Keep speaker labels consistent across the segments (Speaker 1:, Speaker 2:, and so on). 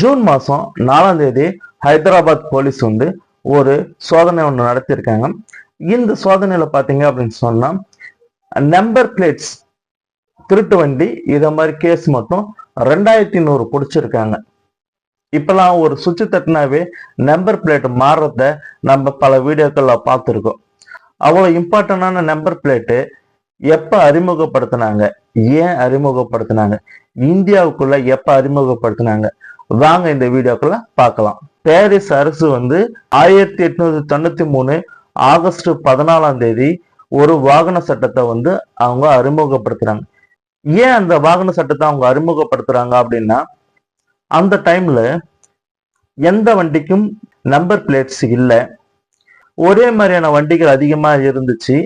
Speaker 1: June மாதம் 4ஆம் தேதி ஹைதராபாத் போலீஸ் வந்து ஒரு சோதனை ஒன்று நடத்தியிருக்காங்க. இந்த சோதனையில் பார்த்தீங்க அப்படின்னு சொன்னா நம்பர் பிளேட்ஸ் திருட்டு வண்டி இதை மாதிரி கேஸ் மட்டும் 2100 பிடிச்சிருக்காங்க. இப்பெல்லாம் ஒரு சுவிட்ச் தட்டினாவே நம்பர் பிளேட் மாறுறத நம்ம பல வீடியோக்கள்ல பார்த்துருக்கோம். அவ்வளோ இம்பார்ட்டண்டான நம்பர் பிளேட்டு எப்ப அறிமுகப்படுத்தினாங்க, ஏன் அறிமுகப்படுத்தினாங்க, இந்தியாவுக்குள்ள எப்ப அறிமுகப்படுத்தினாங்க, வாங்க இந்த வீடியோக்குள்ள பார்க்கலாம். பாரிஸ் அரசு வந்து 1893 ஆகஸ்ட் 14ஆம் தேதி ஒரு வாகன சட்டத்தை வந்து அவங்க அறிமுகப்படுத்துறாங்க. ஏன் அந்த வாகன சட்டத்தை அவங்க அறிமுகப்படுத்துறாங்க அப்படின்னா, அந்த டைம்ல எந்த வண்டிக்கும் நம்பர் பிளேட்ஸ் இல்லை, ஒரே மாதிரியான வண்டிகள் அதிகமா இருந்துச்சு.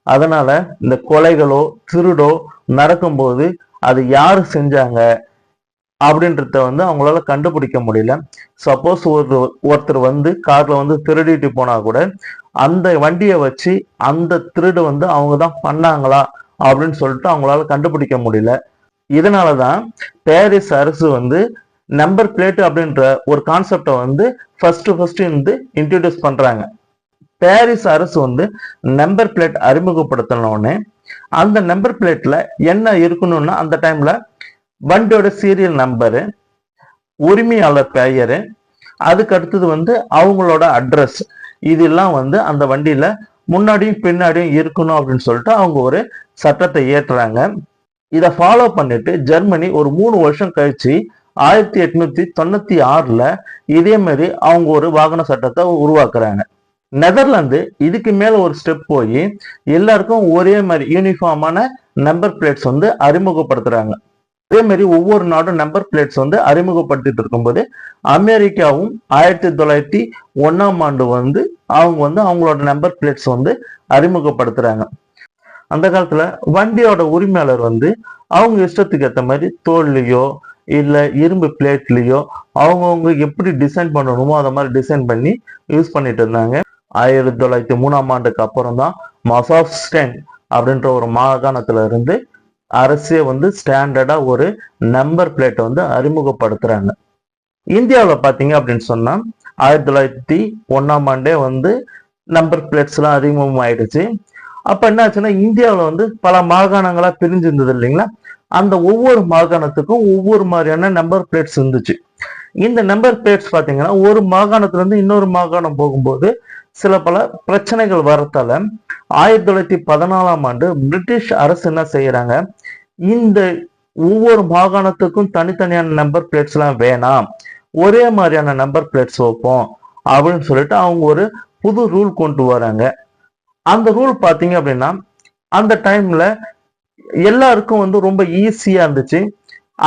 Speaker 1: அதனால இந்த கொலைகளோ திருடோ நடக்கும்போது அது யாரு செஞ்சாங்க அப்படின்றத வந்து அவங்களால கண்டுபிடிக்க முடியல. சப்போஸ் ஒருத்தர் வந்து கார்ல வந்து திருடிட்டு போனா கூட அந்த வண்டியை வச்சு அந்த திருடு வந்து அவங்க தான் பண்ணாங்களா அப்படின்னு சொல்லிட்டு அவங்களால கண்டுபிடிக்க முடியல. இதனாலதான் பாரிஸ் அரசு வந்து நம்பர் பிளேட் அப்படின்ற ஒரு கான்செப்டை வந்து ஃபர்ஸ்ட் வந்து இன்ட்ரடியூஸ் பண்றாங்க. பாரிஸ் அரசு வந்து நம்பர் பிளேட் அறிமுகப்படுத்தினோடனே அந்த நம்பர் பிளேட்ல என்ன இருக்கணும்னா, அந்த டைம்ல வண்டியோட சீரியல் நம்பரு, உரிமையாளர் பெயரு, அதுக்கு அடுத்தது வந்து அவங்களோட அட்ரஸ், இதெல்லாம் வந்து அந்த வண்டியில முன்னாடியும் பின்னாடியும் இருக்கணும் அப்படின்னு சொல்லிட்டு அவங்க ஒரு சட்டத்தை ஏற்றுறாங்க. இதை ஃபாலோ பண்ணிட்டு ஜெர்மனி ஒரு 3 வருஷம் கழிச்சு 1896ல இதே மாதிரி அவங்க ஒரு வாகன சட்டத்தை உருவாக்குறாங்க. நெதர்லாந்து இதுக்கு மேல ஒரு ஸ்டெப் போய் எல்லாருக்கும் ஒரே மாதிரி யூனிஃபார்மான நம்பர் பிளேட்ஸ் வந்து அறிமுகப்படுத்துறாங்க. அதே மாதிரி ஒவ்வொரு நாடும் நம்பர் பிளேட்ஸ் வந்து அறிமுகப்படுத்திட்டு இருக்கும்போது அமெரிக்காவும் 1901ஆம் ஆண்டு வந்து அவங்க வந்து அவங்களோட நம்பர் பிளேட்ஸ் வந்து அறிமுகப்படுத்துறாங்க. அந்த காலத்துல வண்டியோட உரிமையாளர் வந்து அவங்க இஷ்டத்துக்கு ஏற்ற மாதிரி தோல்லையோ இல்ல இரும்பு பிளேட்லயோ அவங்கவுங்க எப்படி டிசைன் பண்ணணுமோ அதை மாதிரி டிசைன் பண்ணி யூஸ் பண்ணிட்டு இருந்தாங்க. 1903ஆம் ஆண்டுக்கு அப்புறம் தான் மசாஸ்டேன் அப்படின்ற ஒரு மாகாணத்துல இருந்து அரசே வந்து ஸ்டாண்டர்டா ஒரு நம்பர் பிளேட்டை வந்து அறிமுகப்படுத்துறாங்க. இந்தியாவில் பார்த்தீங்க அப்படின்னு சொன்னா 1901ஆம் ஆண்டே வந்து நம்பர் பிளேட்ஸ் எல்லாம் அறிமுகம் ஆயிடுச்சு. அப்ப என்ன ஆச்சுன்னா, இந்தியாவில் வந்து பல மாகாணங்களா பிரிஞ்சு இருந்தது இல்லைங்களா, அந்த ஒவ்வொரு மாகாணத்துக்கும் ஒவ்வொரு மாதிரியான நம்பர் பிளேட்ஸ் இருந்துச்சு. இந்த நம்பர் பிளேட்ஸ் பார்த்தீங்கன்னா ஒரு மாகாணத்துல இருந்து இன்னொரு மாகாணம் போகும்போது சில பல பிரச்சனைகள் வரத்தால 1914ஆம் ஆண்டு பிரிட்டிஷ் அரசு என்ன செய்யறாங்க, இந்த ஒவ்வொரு மாகாணத்துக்கும் தனித்தனியான நம்பர் பிளேட்ஸ் எல்லாம் வேணாம், ஒரே மாதிரியான நம்பர் பிளேட்ஸ் வைப்போம் அப்படின்னு சொல்லிட்டு அவங்க ஒரு புது ரூல் கொண்டு வராங்க. அந்த ரூல் பாத்தீங்க அப்படின்னா அந்த டைம்ல எல்லாருக்கும் வந்து ரொம்ப ஈஸியா இருந்துச்சு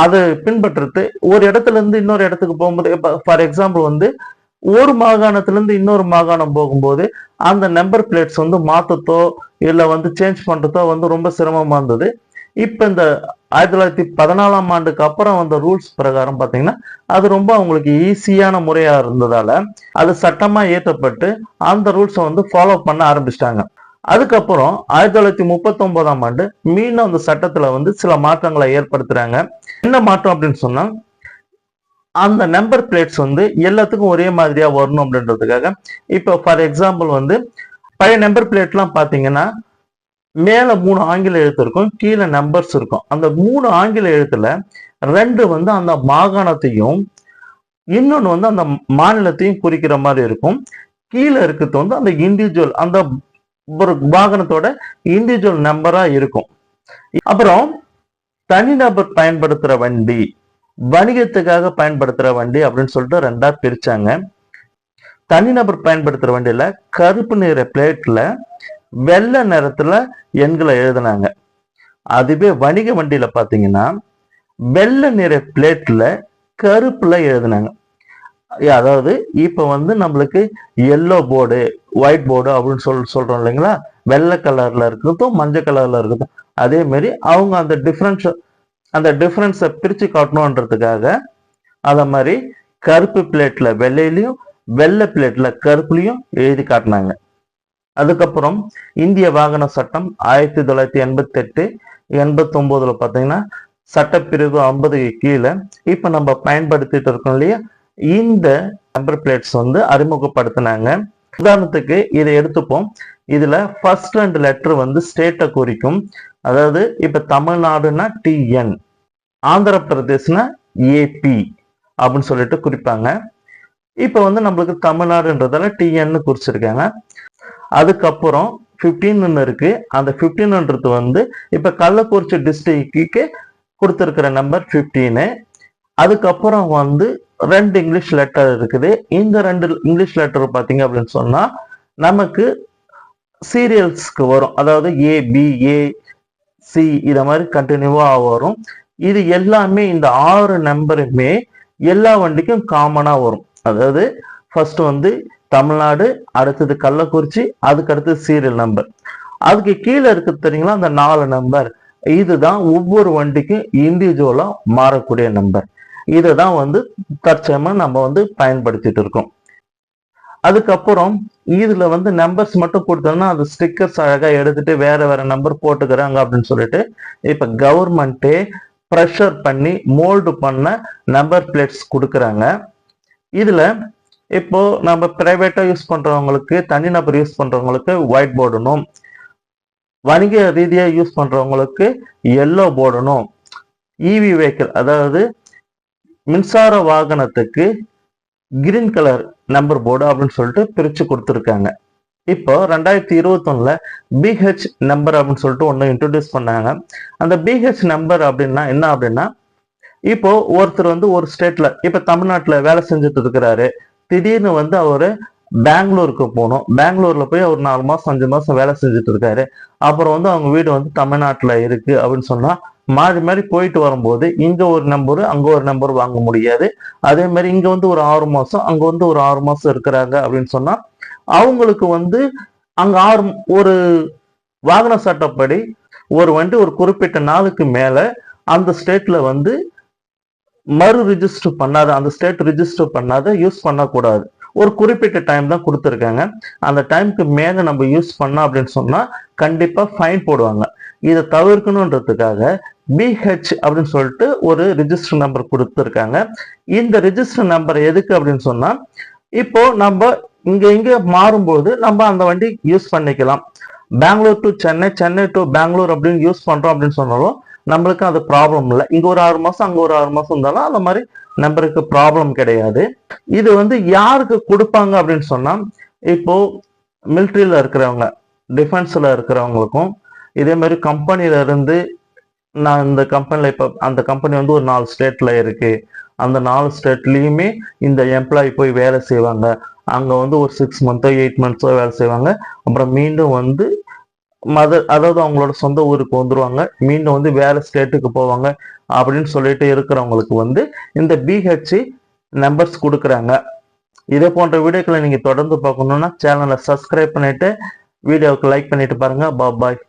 Speaker 1: அதை பின்பற்றுறது. ஒரு இடத்துல இருந்து இன்னொரு இடத்துக்கு போகும்போது, ஃபார் எக்ஸாம்பிள் வந்து ஒரு மாகாணத்துல இருந்து இன்னொரு மாகாணம் போகும்போது அந்த நம்பர் பிளேட்ஸ் வந்து மாத்தத்தோ இல்ல வந்து சேஞ்ச் பண்றதோ வந்து ரொம்ப சிரமமா இருந்தது. இப்ப இந்த 1914ஆம் ஆண்டுக்கு அப்புறம் வந்த ரூல்ஸ் பிரகாரம் பாத்தீங்கன்னா அது ரொம்ப அவங்களுக்கு ஈஸியான முறையா இருந்ததால அது சட்டமா ஏற்றப்பட்டு அந்த ரூல்ஸை வந்து ஃபாலோ பண்ண ஆரம்பிச்சிட்டாங்க. அதுக்கப்புறம் 1939ஆம் ஆண்டு மீண்டும் அந்த சட்டத்துல வந்து சில மாற்றங்களை ஏற்படுத்துறாங்க. என்ன மாற்றம் அப்படின்னு சொன்னா, அந்த நம்பர் பிளேட்ஸ் வந்து எல்லாத்துக்கும் ஒரே மாதிரியா வரணும் அப்படின்றதுக்காக இப்போ ஃபார் எக்ஸாம்பிள் வந்து பழைய நம்பர் பிளேட்லாம் பாத்தீங்கன்னா மேல 3 ஆங்கில எழுத்து இருக்கும், கீழே நம்பர்ஸ் இருக்கும். அந்த 3 ஆங்கில எழுத்துல 2 வந்து அந்த மாகாணத்தையும் இன்னொன்னு வந்து அந்த மாநிலத்தையும் குறிக்கிற மாதிரி இருக்கும். கீழே இருக்கிறது வந்து அந்த இண்டிவிஜுவல் அந்த ஒரு வாகனத்தோட இண்டிவிஜுவல் நம்பரா இருக்கும். அப்புறம் தனிநபர் பயன்படுத்துற வண்டி, வணிகத்துக்காக பயன்படுத்துற வண்டி அப்படின்னு சொல்லிட்டு 2ஆ பிரிச்சாங்க. தனிநபர் பயன்படுத்துற வண்டியில கருப்பு நிற பிளேட்ல வெள்ளை நிறத்துல எண்களை எழுதினாங்க. அதுவே வணிக வண்டியில பாத்தீங்கன்னா வெள்ளை நிற பிளேட்ல கருப்புல எழுதினாங்க. அதாவது இப்ப வந்து நம்மளுக்கு எல்லோ போர்டு ஒயிட் போர்டு அப்படின்னு சொல்றோம் இல்லைங்களா, வெள்ளை கலர்ல இருக்கிறதும் மஞ்சள் கலர்ல இருக்கிறதும், அதே மாதிரி அவங்க அந்த டிஃபரன்ஸை பிரிச்சு காட்டணுன்றதுக்காக அத மாதிரி கருப்பு பிளேட்ல வெள்ளையிலையும் வெள்ளை பிளேட்ல கருப்புலையும் எழுதி காட்டினாங்க. அதுக்கப்புறம் இந்திய வாகன சட்டம் 1988 89 பாத்தீங்கன்னா சட்டப்பிரிவு 50 கீழே இப்ப நம்ம பயன்படுத்திட்டு இருக்கோம் இல்லையா, இந்த நம்பர் பிளேட்ஸ் வந்து அறிமுகப்படுத்தினாங்க. உதாரணத்துக்கு இதை எடுத்துப்போம். இதுல ஃபர்ஸ்ட் 2 லெட்டர் வந்து ஸ்டேட்டை குறிக்கும். அதாவது இப்ப தமிழ்நாடுனா TN, ஆந்திர பிரதேஷ்னா AP அப்படின்னு சொல்லிட்டு குறிப்பாங்க. இப்ப வந்து நம்மளுக்கு தமிழ்நாடுன்றதால TN குறிச்சிருக்காங்க. அதுக்கப்புறம் 15 இருக்கு. அந்த 15ன்றது வந்து இப்ப கள்ளக்குறிச்சி டிஸ்ட்ரிக்டுக்கு கொடுத்திருக்கிற நம்பர் 15. அதுக்கப்புறம் வந்து 2 இங்கிலீஷ் லெட்டர் இருக்குது. இந்த 2 இங்கிலீஷ் லெட்டர் பாத்தீங்க அப்படின்னு சொன்னா நமக்கு சீரியல்ஸ்க்கு வரும். அதாவது ABC இத மாதிரி கண்டினியூவா வரும். இது எல்லாமே இந்த 6 நம்பருமே எல்லா வண்டிக்கும் காமனா வரும். அதாவது ஃபர்ஸ்ட் வந்து தமிழ்நாடு, அடுத்தது கள்ளக்குறிச்சி, அதுக்கு அடுத்து சீரியல் நம்பர். அதுக்கு கீழே இருக்கு தெரியுங்களா அந்த 4 நம்பர், இதுதான் ஒவ்வொரு வண்டிக்கும் இண்டிவிஜுவலா மாறக்கூடிய நம்பர். இதுதான் வந்து தற்சயமா நம்ம வந்து பயன்படுத்திட்டு இருக்கோம். அதுக்கப்புறம் இதுல வந்து நம்பர்ஸ் மட்டும் கொடுத்தோம்னா அது ஸ்டிக்கர்ஸ் அழகா எடுத்துட்டு வேற வேற நம்பர் போட்டுக்கிறாங்க அப்படின்னு சொல்லிட்டு இப்ப கவர்மெண்டே ப்ரெஷர் பண்ணி மோல்டு பண்ண நம்பர் பிளேட்ஸ் கொடுக்குறாங்க. இதுல இப்போ நம்ம பிரைவேட்டா யூஸ் பண்றவங்களுக்கு, தனிநபர் யூஸ் பண்றவங்களுக்கு ஒயிட் போர்டனும், வணிக ரீதியா யூஸ் பண்றவங்களுக்கு எல்லோ போர்டனும், இவி வெஹிக்கிள் அதாவது மின்சார வாகனத்துக்கு கிரீன் கலர் நம்பர் போர்டு அப்படின்னு சொல்லிட்டு பிரிச்சு கொடுத்துருக்காங்க. இப்போ 2021ல பிஹெச் நம்பர் அப்படின்னு சொல்லிட்டு ஒன்று இன்ட்ரோடியூஸ் பண்ணாங்க. அந்த பிஹெச் நம்பர் அப்படின்னா என்ன அப்படின்னா, இப்போ ஒருத்தர் வந்து ஒரு ஸ்டேட்ல இப்ப தமிழ்நாட்டுல வேலை செஞ்சுட்டு இருக்கிறாரு. திடீர்னு வந்து அவரு பெங்களூருக்கு போகணும். பெங்களூர்ல போய் ஒரு 4 மாசம் 5 மாசம் வேலை செஞ்சுட்டு இருக்காரு. அப்புறம் வந்து அவங்க வீடு வந்து தமிழ்நாட்டுல இருக்கு அப்படின்னு சொன்னா மாறி மாறி போயிட்டு வரும்போது இங்க ஒரு நம்பர் அங்க ஒரு நம்பர் வாங்க முடியாது. அதே மாதிரி இங்க வந்து ஒரு 6 மாசம் அங்க வந்து ஒரு 6 மாசம் இருக்கிறாங்க அப்படின்னு சொன்னா அவங்களுக்கு வந்து அங்க ஒரு வாகன சட்டப்படி ஒரு வண்டி ஒரு குறிப்பிட்ட நாளுக்கு மேல அந்த ஸ்டேட்ல வந்து மறு ரிஜிஸ்டர் பண்ணாத, அந்த ஸ்டேட் ரிஜிஸ்டர் பண்ணாத யூஸ் பண்ணக்கூடாது. ஒரு குறிப்பிட்ட டைம் தான் கொடுத்துருக்காங்க. அந்த டைமுக்கு மேல நம்ம யூஸ் பண்ணோம் அப்படின்னு சொன்னா கண்டிப்பா ஃபைன் போடுவாங்க. இதை தவிர்க்கணுன்றதுக்காக பிஹெச் அப்படின்னு சொல்லிட்டு ஒரு ரிஜிஸ்டர் நம்பர் கொடுத்துருக்காங்க. இந்த ரிஜிஸ்டர் நம்பர் எதுக்கு அப்படின்னு சொன்னா இப்போ நம்ம இங்க மாறும்போது நம்ம அந்த வண்டி யூஸ் பண்ணிக்கலாம். பெங்களூர் டு சென்னை, சென்னை டு பெங்களூர் அப்படின்னு யூஸ் பண்றோம் அப்படின்னு சொன்னாலும் நம்மளுக்கு அது ப்ராப்ளம் இல்லை. இங்க ஒரு 6 மாசம் அங்க ஒரு 6 மாசம் இருந்தாலும் அந்த மாதிரி நம்பருக்கு ப்ராப்ளம் கிடையாது. இது வந்து யாருக்கு கொடுப்பாங்க அப்படின்னு சொன்னா இப்போ மிலிட்ரியில இருக்கிறவங்க, டிஃபென்ஸ்ல இருக்கிறவங்களுக்கும், இதே மாதிரி கம்பெனில இருந்து நான் இந்த கம்பெனில இப்ப அந்த கம்பெனி வந்து ஒரு 4 ஸ்டேட்ல இருக்கு. அந்த 4 ஸ்டேட்லயுமே இந்த எம்ப்ளாயி போய் வேலை செய்வாங்க. அங்க வந்து ஒரு 6 மந்த்தோ 8 மந்த்ஸோ வேலை செய்வாங்க. அப்புறம் மீண்டும் வந்து அதாவது அவங்களோட சொந்த ஊருக்கு வந்துருவாங்க. மீண்டும் வந்து வேற ஸ்டேட்டுக்கு போவாங்க அப்படின்னு சொல்லிட்டு இருக்கிறவங்களுக்கு வந்து இந்த பிஹெச் நம்பர்ஸ் கொடுக்குறாங்க. இதே போன்ற வீடியோக்களை நீங்க தொடர்ந்து பார்க்கணும்னா சேனலை சப்ஸ்கிரைப் பண்ணிட்டு வீடியோவுக்கு லைக் பண்ணிட்டு பாருங்க. பாய்.